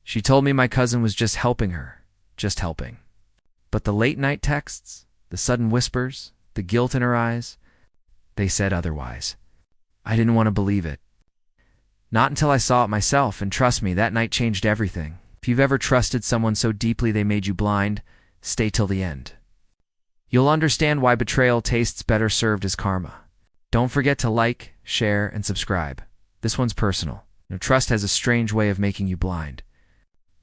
She told me my cousin was just helping her, just helping. But the late-night texts, the sudden whispers, the guilt in her eyes, they said otherwise. I didn't want to believe it. Not until I saw it myself, and trust me, that night changed everything. If you've ever trusted someone so deeply they made you blind, stay till the end. You'll understand why betrayal tastes better served as karma. Don't forget to like, share, and subscribe. This one's personal. Trust has a strange way of making you blind.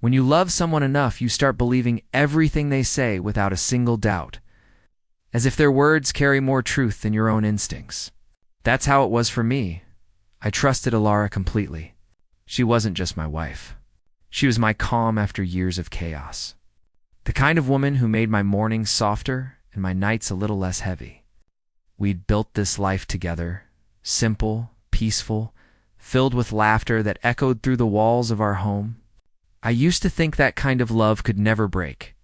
When you love someone enough, you start believing everything they say without a single doubt, as if their words carry more truth than your own instincts. That's how it was for me. I trusted Alara completely. She wasn't just my wife. She was my calm after years of chaos. The kind of woman who made my mornings softer and my nights a little less heavy. We'd built this life together, simple, peaceful, filled with laughter that echoed through the walls of our home. I used to think that kind of love could never break.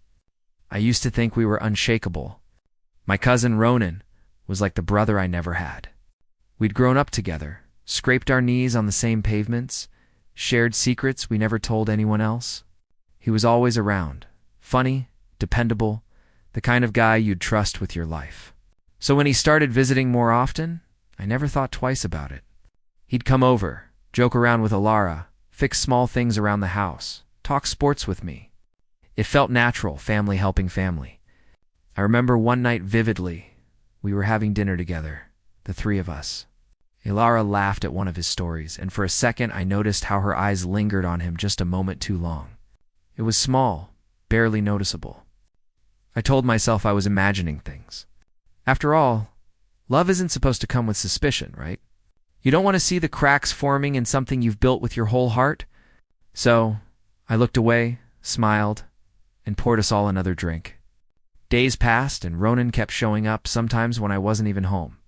I used to think we were unshakable. My cousin Ronan was like the brother I never had. We'd grown up together, scraped our knees on the same pavements, shared secrets we never told anyone else. He was always around, funny, dependable, the kind of guy you'd trust with your life. So when he started visiting more often, I never thought twice about it. He'd come over, joke around with Alara, fix small things around the house, talk sports with me. It felt natural, family helping family. I remember one night vividly. We were having dinner together, the three of us. Alara laughed at one of his stories, and for a second I noticed how her eyes lingered on him just a moment too long. It was small, barely noticeable. I told myself I was imagining things. After all, love isn't supposed to come with suspicion, right? You don't want to see the cracks forming in something you've built with your whole heart. So, I looked away, smiled, and poured us all another drink. Days passed, and Ronan kept showing up, sometimes when I wasn't even home.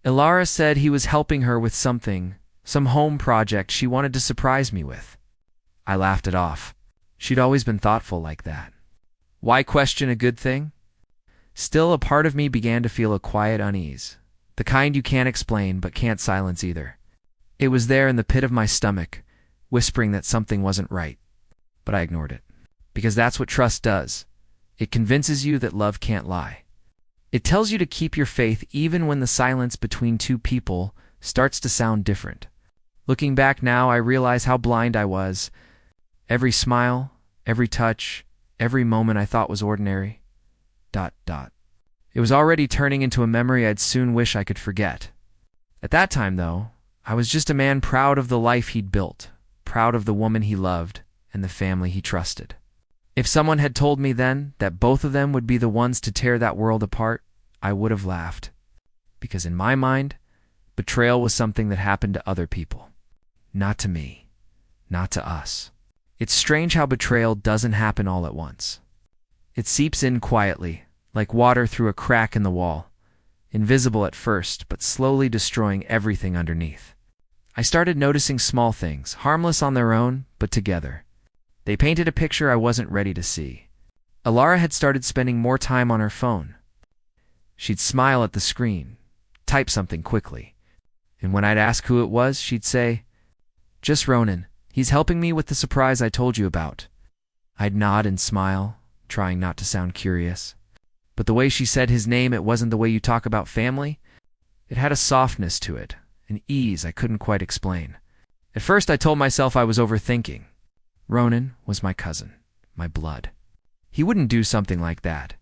Alara said he was helping her with something, some home project she wanted to surprise me with. I laughed it off. She'd always been thoughtful like that. Why question a good thing? Still, a part of me began to feel a quiet unease, the kind you can't explain but can't silence either. It was there in the pit of my stomach, whispering that something wasn't right. But I ignored it, because that's what trust does. It convinces you that love can't lie. It tells you to keep your faith even when the silence between two people starts to sound different. Looking back now, I realize how blind I was. Every smile, every touch, every moment I thought was ordinary. ... It was already turning into a memory I'd soon wish I could forget. At that time, though, I was just a man proud of the life he'd built, proud of the woman he loved, and the family he trusted. If someone had told me then that both of them would be the ones to tear that world apart, I would have laughed. Because in my mind, betrayal was something that happened to other people. Not to me. Not to us. It's strange how betrayal doesn't happen all at once. It seeps in quietly, like water through a crack in the wall, invisible at first, but slowly destroying everything underneath. I started noticing small things, harmless on their own, but together. They painted a picture I wasn't ready to see. Alara had started spending more time on her phone. She'd smile at the screen, type something quickly, and when I'd ask who it was, she'd say, "Just Ronan. He's helping me with the surprise I told you about." I'd nod and smile, trying not to sound curious. But the way she said his name, it wasn't the way you talk about family. It had a softness to it, an ease I couldn't quite explain. At first I told myself I was overthinking. Ronan was my cousin, my blood. He wouldn't do something like that.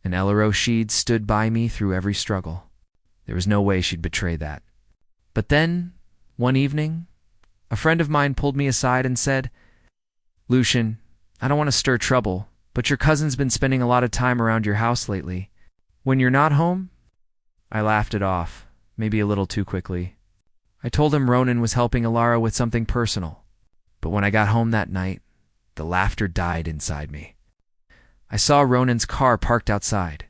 And Ella Roshid stood by me through every struggle. There was no way she'd betray that. But then, one evening, a friend of mine pulled me aside and said, "Lucian, I don't want to stir trouble, but your cousin's been spending a lot of time around your house lately. When you're not home?" I laughed it off, maybe a little too quickly. I told him Ronan was helping Alara with something personal. But when I got home that night, the laughter died inside me. I saw Ronan's car parked outside.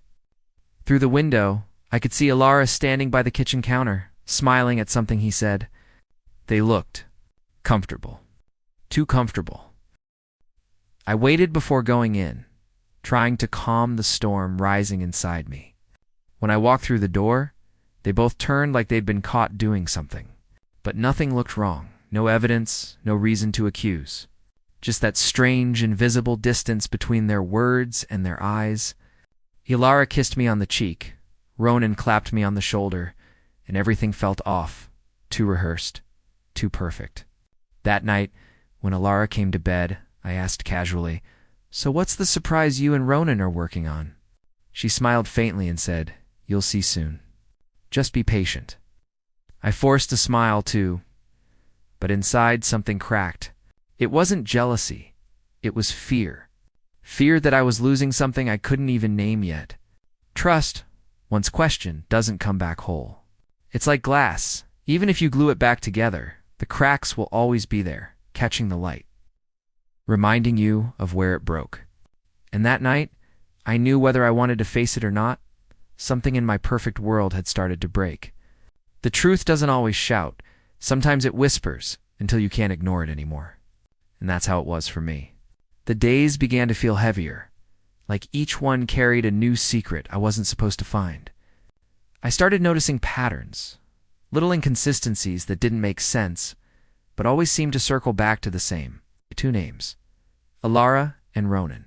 Through the window, I could see Alara standing by the kitchen counter, smiling at something he said. They looked comfortable. Too comfortable. I waited before going in, trying to calm the storm rising inside me. When I walked through the door, they both turned like they'd been caught doing something. But nothing looked wrong. No evidence, no reason to accuse. just that strange, invisible distance between their words and their eyes. Ilara kissed me on the cheek, Ronan clapped me on the shoulder, and everything felt off, too rehearsed, too perfect. That night, when Ilara came to bed, I asked casually, "So what's the surprise you and Ronan are working on?" She smiled faintly and said, "You'll see soon. Just be patient." I forced a smile too, but inside something cracked. It wasn't jealousy, it was fear. Fear that I was losing something I couldn't even name yet. Trust, once questioned, doesn't come back whole. It's like glass. Even if you glue it back together, the cracks will always be there, catching the light, reminding you of where it broke. And that night, I knew whether I wanted to face it or not, something in my perfect world had started to break. The truth doesn't always shout. Sometimes it whispers until you can't ignore it anymore. And that's how it was for me. The days began to feel heavier, like each one carried a new secret I wasn't supposed to find. I started noticing patterns, little inconsistencies that didn't make sense, but always seemed to circle back to the same. Two names, Ilara and Ronan.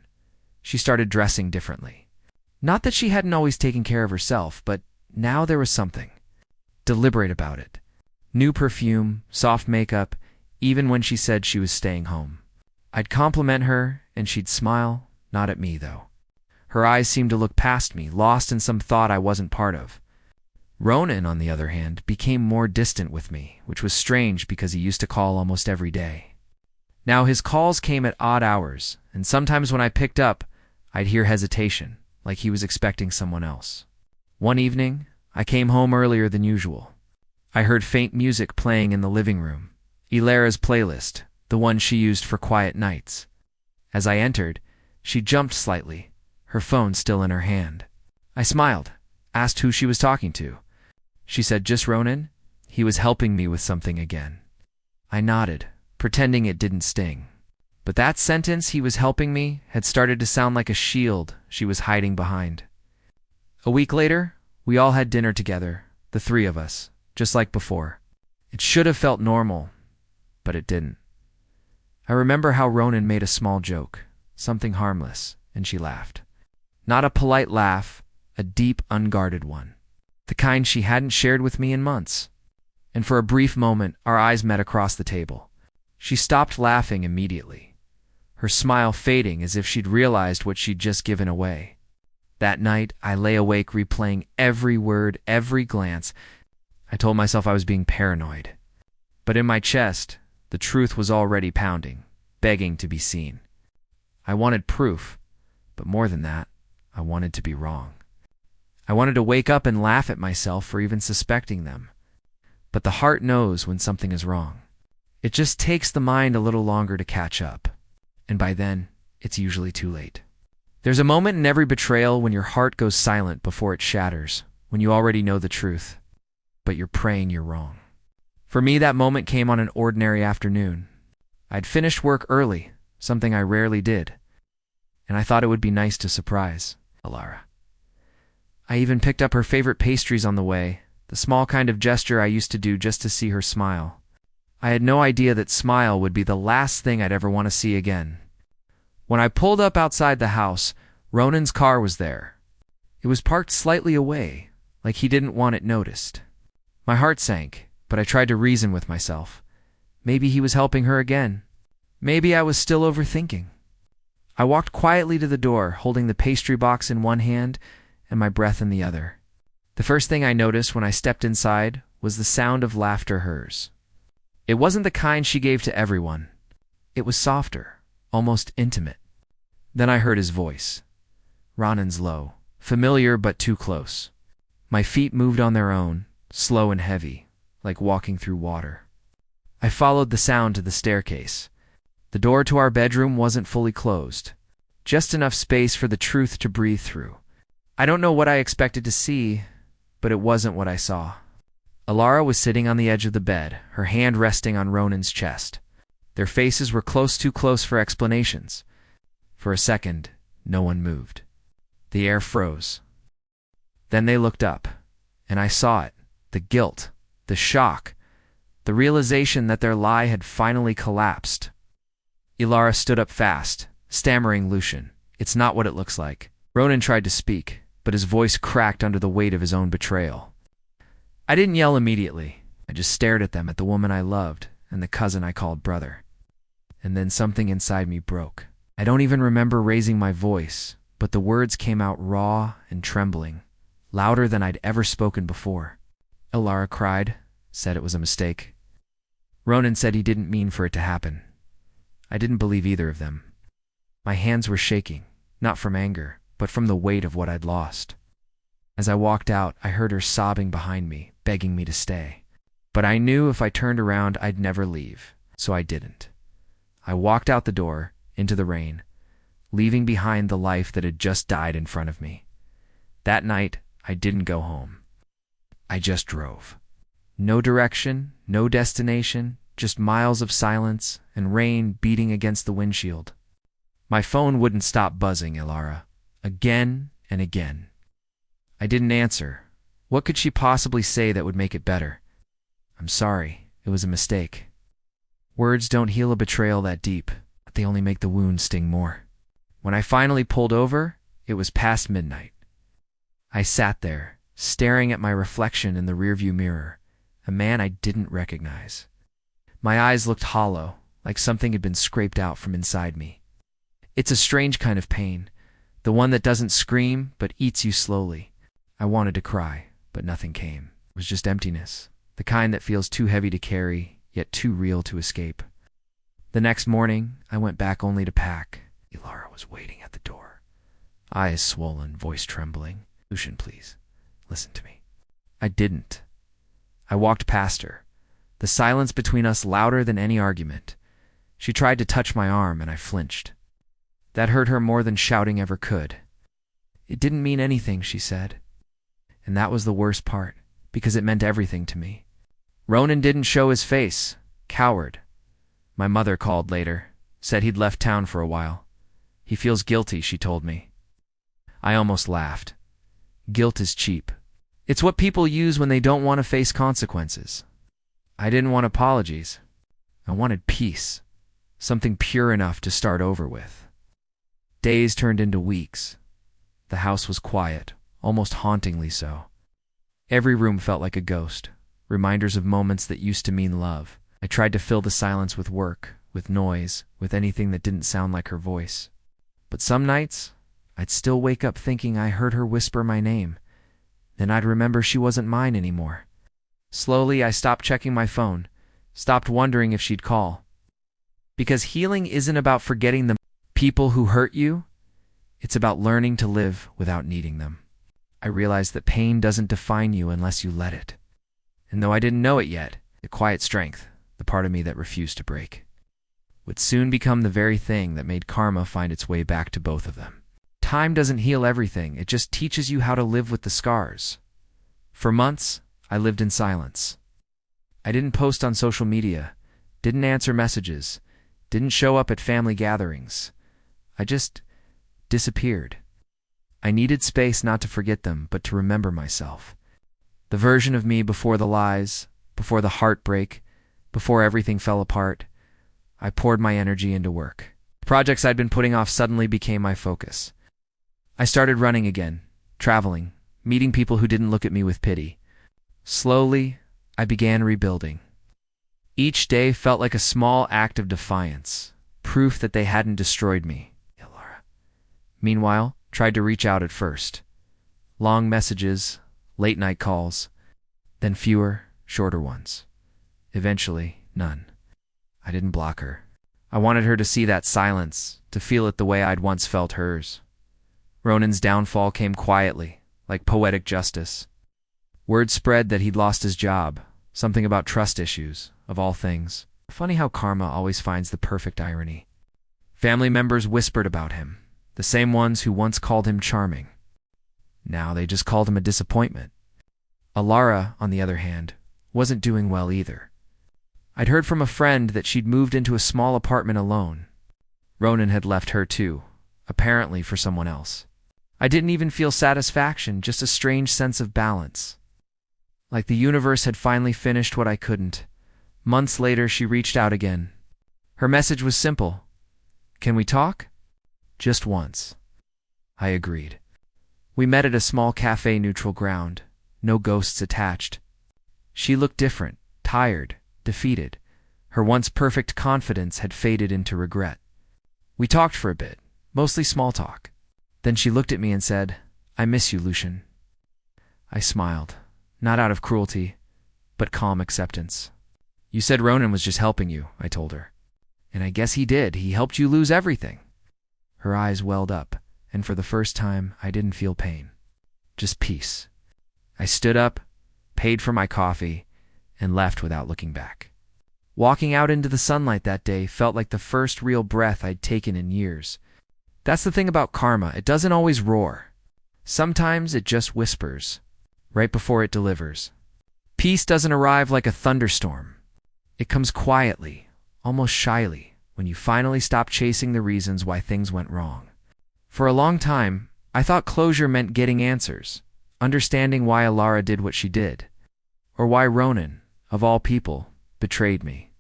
She started dressing differently. Not that she hadn't always taken care of herself, but now there was something deliberate about it. New perfume, soft makeup, even when she said she was staying home. I'd compliment her, and she'd smile, not at me, though. Her eyes seemed to look past me, lost in some thought I wasn't part of. Ronan, on the other hand, became more distant with me, which was strange because he used to call almost every day. Now his calls came at odd hours, and sometimes when I picked up, I'd hear hesitation, like he was expecting someone else. One evening, I came home earlier than usual. I heard faint music playing in the living room, Ilara's playlist, the one she used for quiet nights. As I entered, she jumped slightly, her phone still in her hand. I smiled, asked who she was talking to. She said, "Just Ronan. He was helping me with something again." I nodded, pretending it didn't sting. But that sentence, "he was helping me," had started to sound like a shield she was hiding behind. A week later, we all had dinner together, the three of us, just like before. It should have felt normal, but it didn't. I remember how Ronan made a small joke, something harmless, and she laughed. Not a polite laugh, a deep, unguarded one. The kind she hadn't shared with me in months. And for a brief moment, our eyes met across the table. She stopped laughing immediately, her smile fading as if she'd realized what she'd just given away. That night, I lay awake replaying every word, every glance. I told myself I was being paranoid. But in my chest, the truth was already pounding, begging to be seen. I wanted proof, but more than that, I wanted to be wrong. I wanted to wake up and laugh at myself for even suspecting them. But the heart knows when something is wrong. It just takes the mind a little longer to catch up. And by then, it's usually too late. There's a moment in every betrayal when your heart goes silent before it shatters, when you already know the truth, but you're praying you're wrong. For me, that moment came on an ordinary afternoon. I'd finished work early, something I rarely did, and I thought it would be nice to surprise Ilara. I even picked up her favorite pastries on the way, the small kind of gesture I used to do just to see her smile. I had no idea that smile would be the last thing I'd ever want to see again. When I pulled up outside the house, Ronan's car was there. It was parked slightly away, like he didn't want it noticed. My heart sank, but I tried to reason with myself. Maybe he was helping her again. Maybe I was still overthinking. I walked quietly to the door, holding the pastry box in one hand and my breath in the other. The first thing I noticed when I stepped inside was the sound of laughter hers. It wasn't the kind she gave to everyone. It was softer, almost intimate. Then I heard his voice. Ronan's low, familiar but too close. My feet moved on their own, slow and heavy, like walking through water. I followed the sound to the staircase. The door to our bedroom wasn't fully closed, just enough space for the truth to breathe through. I don't know what I expected to see, but it wasn't what I saw. Ilara was sitting on the edge of the bed, her hand resting on Ronan's chest. Their faces were too close for explanations. For a second, no one moved. The air froze. Then they looked up, and I saw it, the guilt, the shock, the realization that their lie had finally collapsed. Ilara stood up fast, stammering Lucian. It's not what it looks like. Ronan tried to speak, but his voice cracked under the weight of his own betrayal. I didn't yell immediately. I just stared at them, at the woman I loved and the cousin I called brother. And then something inside me broke. I don't even remember raising my voice, but the words came out raw and trembling, louder than I'd ever spoken before. Ilara cried, said it was a mistake. Ronan said he didn't mean for it to happen. I didn't believe either of them. My hands were shaking, not from anger, but from the weight of what I'd lost. As I walked out, I heard her sobbing behind me, begging me to stay. But I knew if I turned around, I'd never leave, so I didn't. I walked out the door, into the rain, leaving behind the life that had just died in front of me. That night, I didn't go home. I just drove. No direction, no destination, just miles of silence and rain beating against the windshield. My phone wouldn't stop buzzing, Ilara, again and again. I didn't answer. What could she possibly say that would make it better? I'm sorry, it was a mistake. Words don't heal a betrayal that deep, but they only make the wound sting more. When I finally pulled over, it was past midnight. I sat there, staring at my reflection in the rearview mirror, a man I didn't recognize. My eyes looked hollow, like something had been scraped out from inside me. It's a strange kind of pain, the one that doesn't scream but eats you slowly. I wanted to cry, but nothing came. It was just emptiness, the kind that feels too heavy to carry, yet too real to escape. The next morning, I went back only to pack. Ilara was waiting at the door, eyes swollen, voice trembling. Lucian, please, listen to me. I didn't. I walked past her, the silence between us louder than any argument. She tried to touch my arm, and I flinched. That hurt her more than shouting ever could. It didn't mean anything, she said. And that was the worst part, because it meant everything to me. Ronan didn't show his face. Coward. My mother called later, said he'd left town for a while. He feels guilty, she told me. I almost laughed. Guilt is cheap. It's what people use when they don't want to face consequences. I didn't want apologies. I wanted peace, something pure enough to start over with. Days turned into weeks. The house was quiet, almost hauntingly so. Every room felt like a ghost, reminders of moments that used to mean love. I tried to fill the silence with work, with noise, with anything that didn't sound like her voice. But some nights, I'd still wake up thinking I heard her whisper my name. Then I'd remember she wasn't mine anymore. Slowly, I stopped checking my phone, stopped wondering if she'd call. Because healing isn't about forgetting the people who hurt you. It's about learning to live without needing them. I realized that pain doesn't define you unless you let it. And though I didn't know it yet, the quiet strength, the part of me that refused to break, would soon become the very thing that made karma find its way back to both of them. Time doesn't heal everything, it just teaches you how to live with the scars. For months, I lived in silence. I didn't post on social media, didn't answer messages, didn't show up at family gatherings. I just disappeared. I needed space not to forget them, but to remember myself. The version of me before the lies, before the heartbreak, before everything fell apart. I poured my energy into work. Projects I'd been putting off suddenly became my focus. I started running again, traveling, meeting people who didn't look at me with pity. Slowly, I began rebuilding. Each day felt like a small act of defiance, proof that they hadn't destroyed me. Ilara, meanwhile, tried to reach out at first. Long messages, late-night calls, then fewer, shorter ones. Eventually, none. I didn't block her. I wanted her to see that silence, to feel it the way I'd once felt hers. Ronan's downfall came quietly, like poetic justice. Word spread that he'd lost his job, something about trust issues, of all things. Funny how karma always finds the perfect irony. Family members whispered about him, the same ones who once called him charming. Now they just called him a disappointment. Ilara, on the other hand, wasn't doing well either. I'd heard from a friend that she'd moved into a small apartment alone. Ronan had left her too, apparently for someone else. I didn't even feel satisfaction, just a strange sense of balance. Like the universe had finally finished what I couldn't. Months later, she reached out again. Her message was simple. Can we talk? Just once. I agreed. We met at a small cafe, neutral ground, no ghosts attached. She looked different, tired, defeated. Her once perfect confidence had faded into regret. We talked for a bit, mostly small talk. Then she looked at me and said, "I miss you, Lucian." I smiled, not out of cruelty, but calm acceptance. "You said Ronan was just helping you," I told her. "And I guess he did. He helped you lose everything." Her eyes welled up, and for the first time, I didn't feel pain. Just peace. I stood up, paid for my coffee, and left without looking back. Walking out into the sunlight that day felt like the first real breath I'd taken in years. That's the thing about karma. It doesn't always roar. Sometimes it just whispers, right before it delivers. Peace doesn't arrive like a thunderstorm. It comes quietly, almost shyly, when you finally stop chasing the reasons why things went wrong. For a long time, I thought closure meant getting answers, understanding why Alara did what she did, or why Ronan, of all people, betrayed me.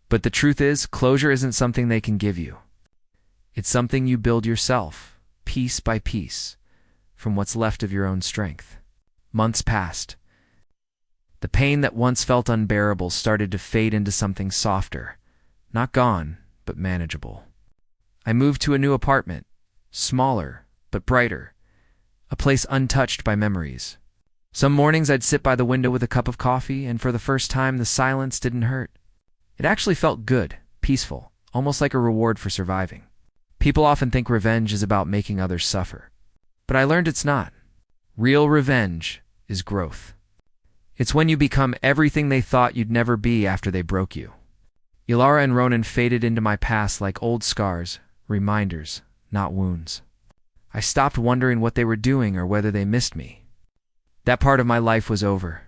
But the truth is, closure isn't something they can give you. It's something you build yourself, piece by piece, from what's left of your own strength. Months passed. The pain that once felt unbearable started to fade into something softer, not gone, but manageable. I moved to a new apartment, smaller, but brighter, a place untouched by memories. Some mornings I'd sit by the window with a cup of coffee, and for the first time the silence didn't hurt. It actually felt good, peaceful, almost like a reward for surviving. People often think revenge is about making others suffer. But I learned it's not. Real revenge is growth. It's when you become everything they thought you'd never be after they broke you. Alara and Ronan faded into my past like old scars, reminders, not wounds. I stopped wondering what they were doing or whether they missed me. That part of my life was over.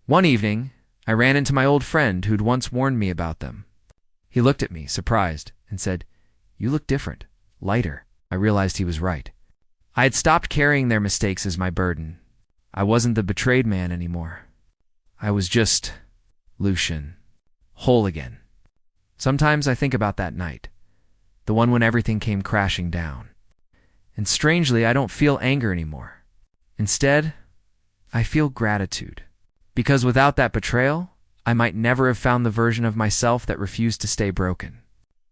One evening, I ran into my old friend who'd once warned me about them. He looked at me, surprised, and said, "You look different, lighter." I realized he was right. I had stopped carrying their mistakes as my burden. I wasn't the betrayed man anymore. I was just Lucian, whole again. Sometimes I think about that night, the one when everything came crashing down. And strangely, I don't feel anger anymore. Instead, I feel gratitude. Because without that betrayal, I might never have found the version of myself that refused to stay broken.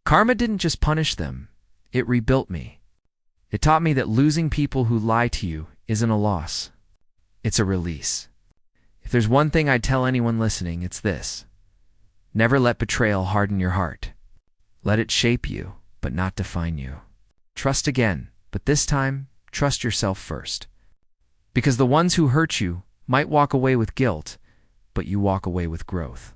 Karma didn't just punish them, it rebuilt me. It taught me that losing people who lie to you isn't a loss. It's a release. If there's one thing I'd tell anyone listening, it's this. Never let betrayal harden your heart. Let it shape you, but not define you. Trust again, but this time, trust yourself first. Because the ones who hurt you might walk away with guilt, but you walk away with growth.